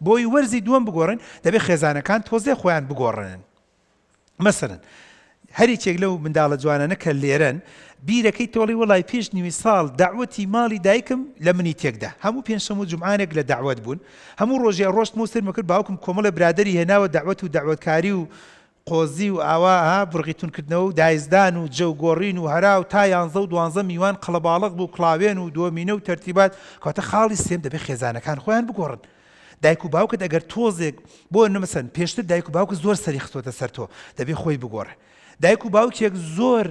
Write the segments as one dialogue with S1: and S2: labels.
S1: بۆی وەرزی دووەم بگۆڕن دەبێت خێزانەکان تۆزێ خۆیان بگۆڕن. مەسەڵەن هەریچێک لەو منداڵە جوانانە کە لێرەن بیرەکەی تۆڵی وڵای پێش نیوی ساڵ داوەتی ماڵی دایکم لە منی تێکدا هەموو پێنجشەمە و جومعانێک لە داوەت بوون هەموو ڕۆژێ ڕۆشت موسرمە کرد باوکم کۆمەڵە برادری هێناوە داوەت و داوەتکاری و قۆزی و ئاوا بڕغیتونکردنەوە و دایزدان و جەوگۆڕین و هەرا و تا 11 و 12 میوان قەڵەباڵغ بوو کڵاوێن و دۆمینە و تەرتیبات کەواتە خاڵی سێم دەبێت خێزانەکان خۆیان بگۆڕن. دایک و باوکت ئەگەر تۆزێک بۆ نمەسەن پێشتر دایک و باوکە زۆر سەری خستۆتە سەر تۆ دەبێت خۆی بگۆڕێ. دایک و باوکێک زۆر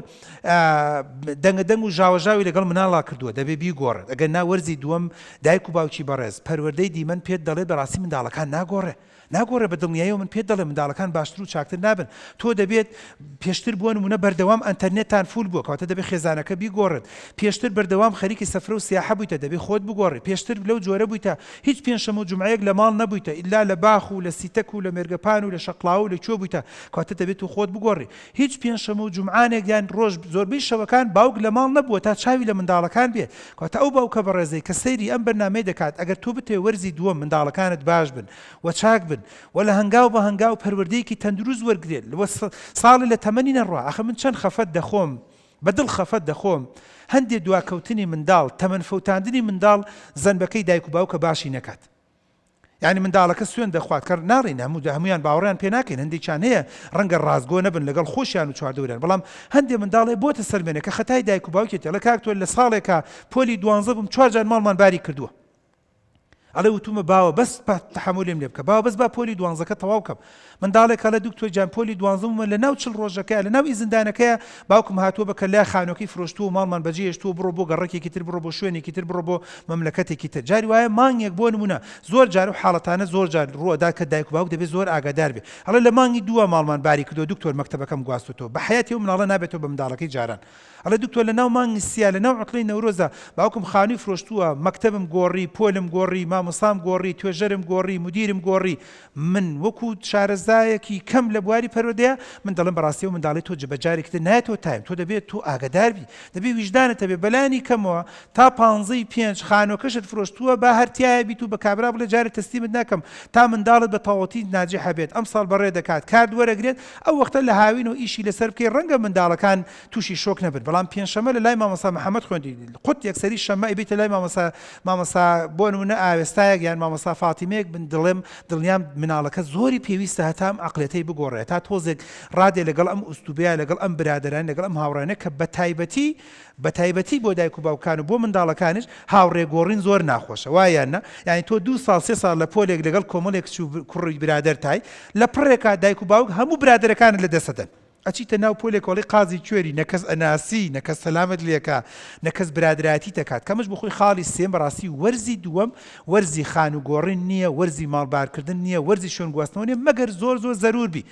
S1: دەنگەدەنگ و ژاوەژاوی لەگەڵ مناڵا کردووە دەبێت بیگۆڕێت. ئەگەر ناوەرزی دووەم دایک و باوکی بەڕێز پەروەردەی دیمەن پێت دەڵێ بەڕاستی منداڵەکان ناگۆڕێ بە دڵنیایی و من پێت دەڵێ منداڵەکان باشتر و چاکتر نابن. تۆ دەبێت پێشتر بووە نمونە بەردەوام ئەنتەرنێتتان فول بووە کەواتە دەبێت خێزانەکە بیگۆڕێت. پێشتر بەردەوام خەریکی سەفرە و سیاحە بوویتە دەبێت خۆت بگۆڕێ. پێشتر لەو جۆرە بوویتە هیچ پێنجشەمە و جومعەیەک لە ماڵ نەبوویتە ئیلا لە باخ و لە سیتەک و لە مێرگەپان و لە شەقڵاو و لە کوێ بوویتە کەواتە دەبێت تو خۆت بگۆڕی. هیچ پێنجشەمە و جومعانێک یان ڕۆژ زۆربەی شەوەکان باوک لە ماڵ نەبووە تا چاوی لە منداڵەکان بێت. کەواتە ئەو باوکە بەڕێزەی کە سەیری ئەم بەرنامەی دەکات ئەگەر تۆ بتێ وەرزی دووەم منداڵەکانت باش بن و چاک بن و لە هەنگاو بە هەنگاو پەروەردەیەکی تەندروست وەرگێت ساڵی لە تەمەنی نەڕوا ئەخە من چەند خەفەت دەخۆم بەدڵ خەفەت دەخۆم هەندێک دواکەوتنی منداڵ تەمەن فەوتاندنی منداڵ زەنبەکەی دایک و باوکە باشی نەکات. یعنی منداڵەکە سوێن دەخوات کە ناڕین هەمویان باوەڕیان پێ ناکەین هەندێکیان هەیە ڕەنگە ڕازگۆ نەبن لەگەڵ خۆشیان و چواردەوریان بەڵام هەندێک منداڵێ بۆتە سەرمێنە کە خەتای دایک و باوکێتە لە کاک تۆ لە ساڵێکە پۆلی 12 بووم 4 جار ماڵمان باری کردووە ئەڵێ وتومە باوە بەس تەحملێم لێ بکە باوە بەس با پۆلی 12کە تەواو کەم. منداڵێکە لە دوکتۆر جان پۆلی 12 لە ناو 40 ڕۆژەکەیە لە ناو ئیزندانەکەیە باوکم هاتووە بکە لای خانووەکەی فرۆشتووە و ماڵمان بەجێهێشتووە بڕۆ بۆ گەڕێکێکی تر بڕۆ بۆ شوێنێکی تر بڕۆ بۆ مەملەکەتێکی تر. جاری وایە مانگێک بۆ نمونە زۆر جار و حاڵەتانە زۆر جار ڕوەدا کە دایک و باوک دەبێت زۆر ئاگادار بێ. ئەڵێ لە مانگی دووە ماڵمان باری کردو دکتۆر مەکتەبەکەم گواستوتەوە بە حیاتی و مناڵە نابێتەوە بە منداڵەکەی جاران. ئەڵێ دکتۆر لە ناو مانگی سیا لە ناو عوتڵەی نەورۆزە باوکم خانووی فرۆشتووە مەکتەبم گۆڕی پۆلم گۆڕی مامۆستام گۆڕی توێژەرم گۆڕی مدیرم گۆڕی من وەکو شارەزایەکی کەم لە بواری پەروەردەیە من دەڵێم بەڕاستی و منداڵی تۆ جبەجارێکتر نایەتەوە تایم تۆ دەبێت تۆ ئاگادار بی دەبێت ویژدانت هەبێ بەلانی کەمەوە تا 15 خانووەکەشت فرۆشتووە با هەرتیایە بیت و بە کابرا بڵێ جارێ تەسلیمت ناکەم تا منداڵت بە تەواوەتی ناجح هەبێت ئەم ساڵ بەڕێ دەکات کارد وەرەگرێت ئەو وەختە لە هاوین و ئیشی لەسەر بکەی ڕەنگە منداڵەکان تووشی شۆک نەبن. بەڵام پێنجشەمە لە لای مامۆستا محەممەد خوێندی قوت یەکسەری شەمە ئەبیتە لای مامۆستا بۆ نمونە ئاوێستایەک یان مامۆستا فاتیمەیەک بن دڵێم دڵنیام مناڵەکە زۆری پێویستە هەتام عەقلەتەی بگۆڕێت تا تۆزێک ڕادێ لەگەڵ ئەم ئوستوبەیە لەگەڵ ئەم برادران لەگەڵ ئەم هاوڕانە کە بەتایبەتی بۆ دایک و باوکان و بۆ منداڵەکانش هاوڕێگۆڕین زۆر ناخۆشە وایە نە یعنی تۆ 2 ساڵ 3 ساڵ لە پۆلێک لەگەڵ کۆمەڵێک کوڕی برادەر تای لە پڕێکا دایک و باوک هەموو برادەرەکانت لە دەسەدەن ئەچیتە ناو پۆلێک وڵی قازی کوێری نەکەس ئەناسی نەکەس سەلامت لێکە نەکەس برادراتی دەکات کەمش بخۆی خاڵی سێم بەڕاستی وەرزی دووەم وەرزی خانووگۆڕین نییە وەرزی ماڵبارکردن نییە وەرزی شوێن گواستنەوە نیە مەگەر زۆر زەرور بی